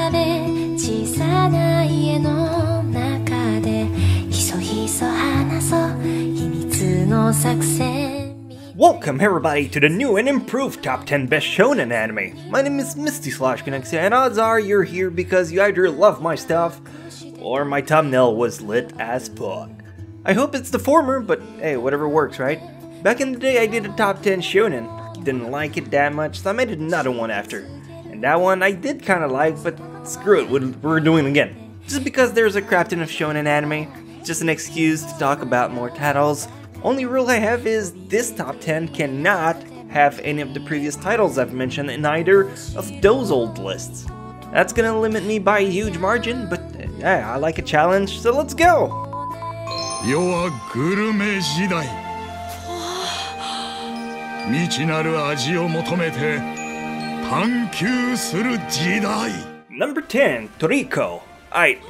壁小さな家の中でひそひそ話そう秘密の作戦 Welcome everybody to the new and improved top 10 best shonen anime. My name is Misty/Connexia and odds are you're here because you either love my stuff or my thumbnail was lit as fuck. I hope it's the former, but hey, whatever works, right? Back in the day I did a top 10 shonen. Didn't like it that much, so I made another one after. And that one I did kinda like, but screw it, we're doing it again. Just because there's a crap ton of shonen anime, just an excuse to talk about more titles. Only rule I have is this top 10 cannot have any of the previous titles I've mentioned in either of those old lists. That's gonna limit me by a huge margin, but yeah, I like a challenge, so let's go! 世はグルメ時代未知なる味を求めて探求する時代 Number 10, Toriko.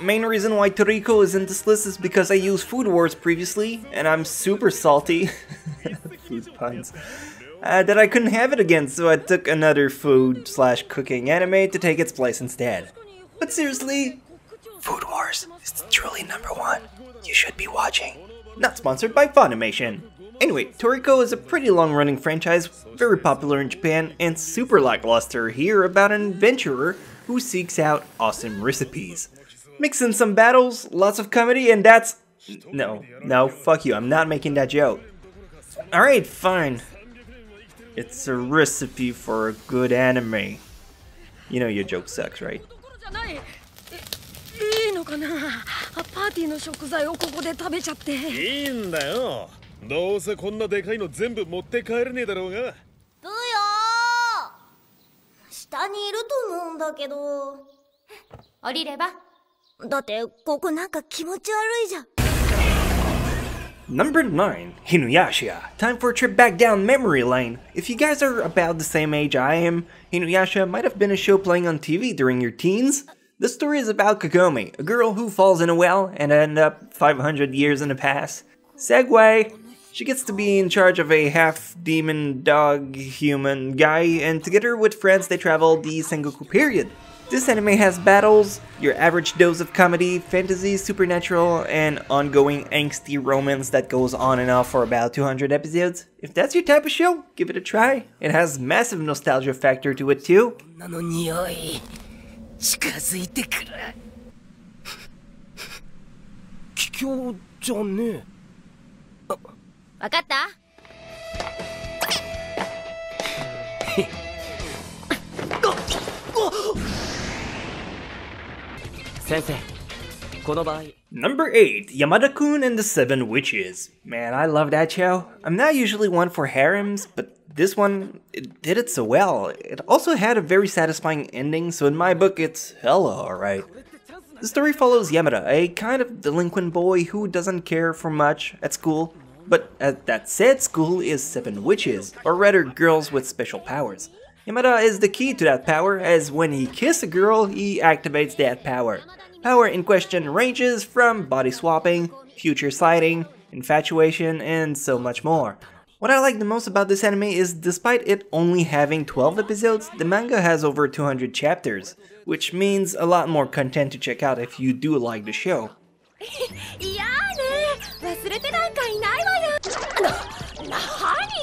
Main reason why Toriko is in this list is because I used Food Wars previously, and I'm super salty, food puns, that I couldn't have it again, so I took another food/cooking anime to take its place instead. But seriously, Food Wars is truly number one. You should be watching. Not sponsored by Funimation. Anyway, Toriko is a pretty long-running franchise, very popular in Japan, and super lackluster here about an adventurer who seeks out awesome recipes. Mix in some battles, lots of comedy, and that's... No, fuck you, I'm not making that joke. Alright, fine. It's a recipe for a good anime. You know your joke sucks, right? いいのかなパーティーの食材をここで食べちゃっていいんだよどうせこんなでかいの全部持って帰れねえだろうがブヨ下にいると思うんだけど降りればだってここなんか気持ち悪いじゃん Number 9, Inuyasha. Time for a trip back down memory lane. If you guys are about the same age I am, Inuyasha might have been a show playing on TV during your teens. The story is about Kagome, a girl who falls in a well and ends up 500 years in the past. Segway! She gets to be in charge of a half-demon, dog-human guy, and together with friends they travel the Sengoku period. This anime has battles, your average dose of comedy, fantasy, supernatural, and ongoing angsty romance that goes on and off for about 200 episodes. If that's your type of show, give it a try. It has massive nostalgia factor to it too. 近づいてくる気境じゃねえわかった先生この場合 Number 8, Yamada-kun and the Seven Witches. Man, I love that show. I'm not usually one for harems, but this one, it did it so well. It also had a very satisfying ending, so in my book it's hella alright. The story follows Yamada, a kind of delinquent boy who doesn't care for much at school. But at that said school is 7 witches, or rather girls with special powers. Yamada is the key to that power, as when he kisses a girl, he activates that power. Power in question ranges from body swapping, future sighting, infatuation, and so much more. What I like the most about this anime is despite it only having 12 episodes, the manga has over 200 chapters, which means a lot more content to check out if you do like the show. いやーね忘れてなんかいないわよ何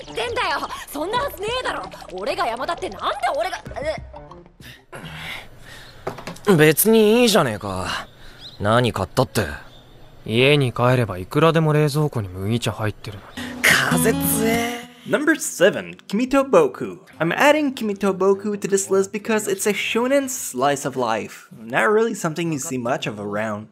言ってんだよそんなはずねえだろ俺が山田ってなんで俺が別にいいじゃねえか何買ったって家に帰ればいくらでも冷蔵庫に麦茶入ってるのに風強え Number 7, Kimito Boku. I'm adding Kimito Boku to this list because it's a shonen slice of life, not really something you see much of around.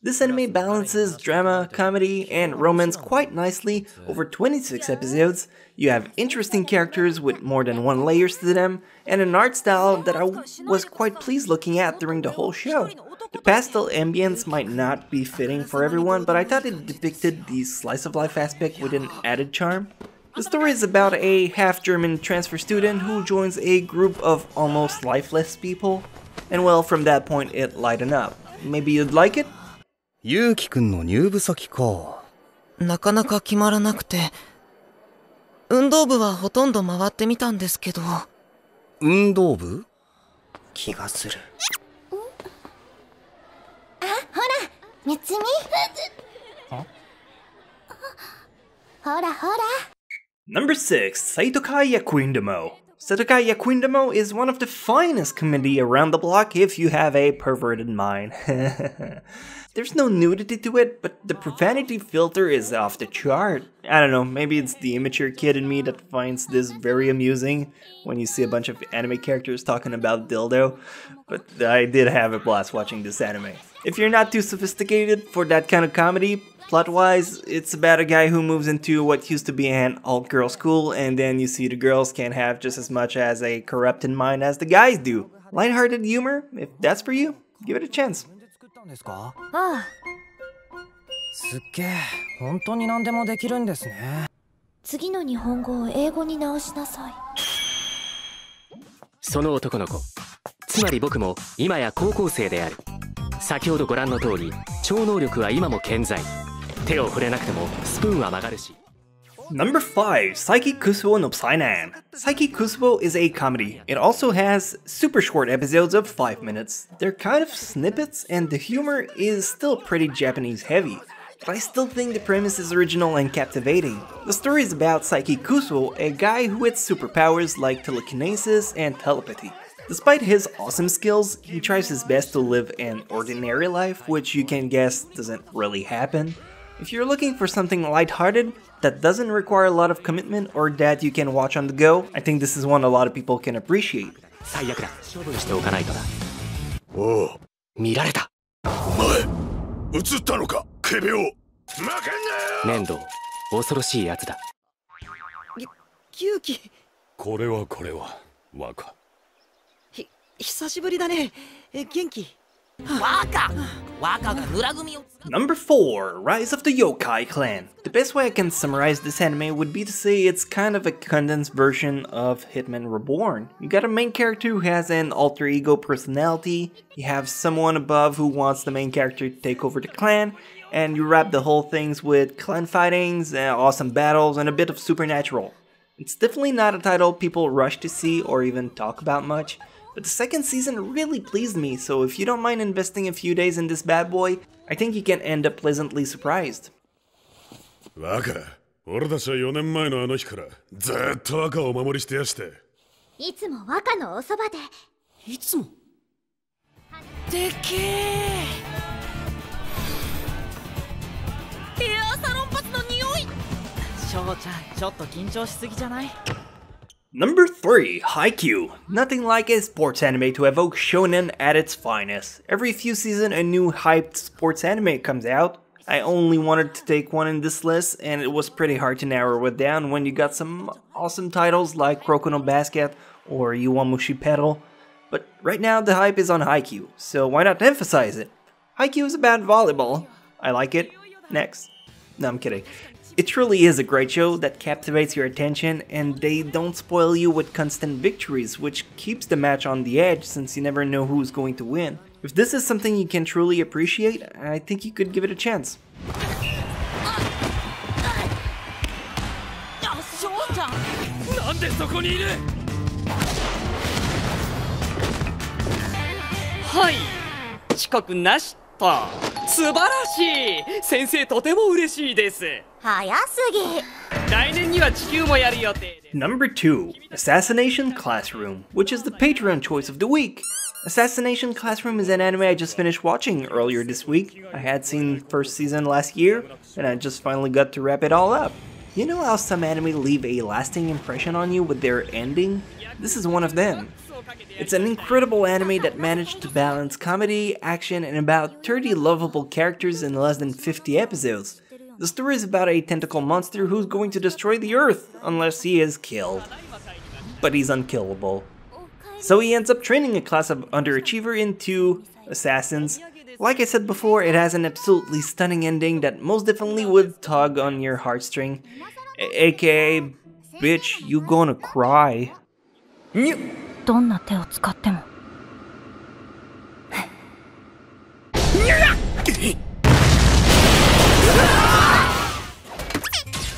This anime balances drama, comedy, and romance quite nicely over 26 episodes. You have interesting characters with more than one layers to them, and an art style that I was quite pleased looking at during the whole show. The pastel ambience might not be fitting for everyone, but I thought it depicted the slice of life aspect with an added charm. The story is about a half-German transfer student who joins a group of almost lifeless people. And well, from that point it lightened up. Maybe you'd like it? ゆうきくんの入部先か。なかなか決まらなくて、運動部はほとんど回ってみたんですけど。運動部？気がする。みつみほらほら Number 6, Seitokai Yakuindamo. Seitokai Yakuindamo is one of the finest comedy around the block if you have a perverted mind. There's no nudity to it, but the profanity filter is off the chart. I don't know, maybe it's the immature kid in me that finds this very amusing when you see a bunch of anime characters talking about dildo, but I did have a blast watching this anime. If you're not too sophisticated for that kind of comedy, plot-wise, it's about a guy who moves into what used to be an all-girl school, and then you see the girls can't have just as much as a corrupted mind as the guys do. Lighthearted humor, if that's for you, give it a chance. ああすっげえ、本当に何でもできるんですね。次の日本語を英語に直しなさい。その男の子、つまり僕も今や高校生である。先ほどご覧の通り、超能力は今も健在。手を触れなくてもスプーンは曲がるし。Number 5, Saiki Kusuo no Psy-nan. Saiki Kusuo is a comedy. It also has super short episodes of 5 minutes. They're kind of snippets, and the humor is still pretty Japanese heavy. But I still think the premise is original and captivating. The story is about Saiki Kusuo, a guy who has superpowers like telekinesis and telepathy. Despite his awesome skills, he tries his best to live an ordinary life, which you can guess doesn't really happen. If you're looking for something lighthearted, that doesn't require a lot of commitment or that you can watch on the go, I think this is one a lot of people can appreciate. 最悪だ。処分しておかないとだ。おう、見られた。お前、映ったのか、ケベオ。負けんなよ。面倒、恐ろしいやつだ。勇気。これは若。久しぶりだね。元気。Number 4, Rise of the Yokai Clan. The best way I can summarize this anime would be to say it's kind of a condensed version of Hitman Reborn. You got a main character who has an alter ego personality, you have someone above who wants the main character to take over the clan, and you wrap the whole things with clan fightings, awesome battles, and a bit of supernatural. It's definitely not a title people rush to see or even talk about much, but the second season really pleased me, so if you don't mind investing a few days in this bad boy, I think you can end up pleasantly surprised. 若、俺たちは4年前のあの日からずっと若をお守りしてやして。いつも若のおそばで。いつも。でけえ。ヘアサロンパスの匂い。翔ちゃん、ちょっと緊張しすぎじゃない？ Number 3, Haikyuu. Nothing like a sports anime to evoke shonen at its finest. Every few seasons a new hyped sports anime comes out. I only wanted to take one in this list, and it was pretty hard to narrow it down when you got some awesome titles like Kuroko no Basket or Yowamushi Pedal. But right now the hype is on Haikyuu, so why not emphasize it? Haikyuu is about volleyball. I like it. Next. No, I'm kidding. It truly is a great show that captivates your attention, and they don't spoil you with constant victories, which keeps the match on the edge since you never know who's going to win. If this is something you can truly appreciate, I think you could give it a chance. 翔ちゃん、なんでそこにいる？はい、遅刻なしと。素晴らしい。先生とても嬉しいです。早すぎ。来年には地球もやる予定です。 Number 2, Assassination Classroom, which is the Patreon choice of the week. Assassination Classroom is an anime I just finished watching earlier this week. I had seen the first season last year, and I just finally got to wrap it all up. You know how some anime leave a lasting impression on you with their ending? This is one of them. It's an incredible anime that managed to balance comedy, action, and about 30 lovable characters in less than 50 episodes. The story is about a tentacle monster who's going to destroy the Earth unless he is killed. But he's unkillable. So he ends up training a class of underachiever into assassins. Like I said before, it has an absolutely stunning ending that most definitely would tug on your heartstring. AKA, bitch, you gonna cry. どんな手を使っても。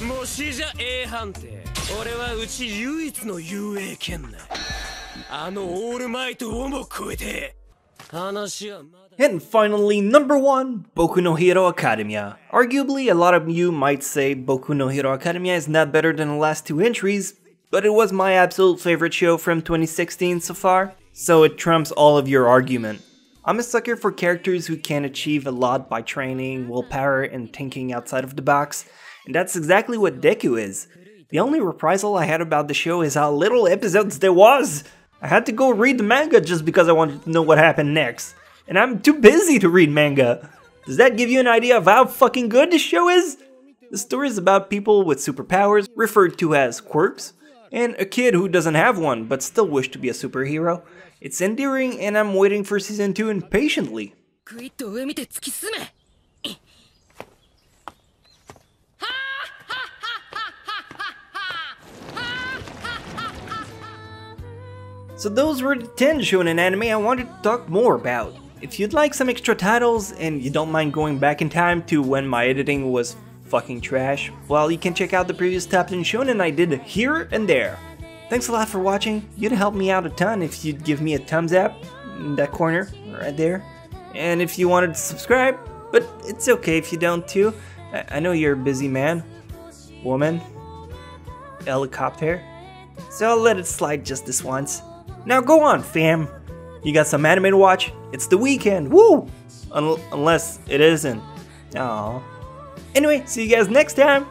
もしじゃ A 判定。俺はうち唯一の雄英剣だ。あのオールマイトをも超えて。And finally, number 1, Boku no Hero Academia. Arguably, a lot of you might say Boku no Hero Academia is not better than the last 2 entries, but it was my absolute favorite show from 2016 so far, so it trumps all of your argument. I'm a sucker for characters who can achieve a lot by training, willpower, and thinking outside of the box, and that's exactly what Deku is. The only reprisal I had about the show is how little episodes there was! I had to go read the manga just because I wanted to know what happened next. And I'm too busy to read manga. Does that give you an idea of how fucking good this show is? The story is about people with superpowers, referred to as quirks, and a kid who doesn't have one but still wished to be a superhero. It's endearing and I'm waiting for season 2 impatiently. So those were the 10 shonen anime I wanted to talk more about. If you'd like some extra titles and you don't mind going back in time to when my editing was fucking trash, well, you can check out the previous top 10 shonen I did here and there. Thanks a lot for watching. You'd help me out a ton if you'd give me a thumbs up in that corner right there. And if you wanted to subscribe, but it's okay if you don't too. I know you're a busy man, woman, helicopter, so I'll let it slide just this once. Now go on, fam. You got some anime to watch? It's the weekend, woo! Unless it isn't. Aww. Anyway, see you guys next time.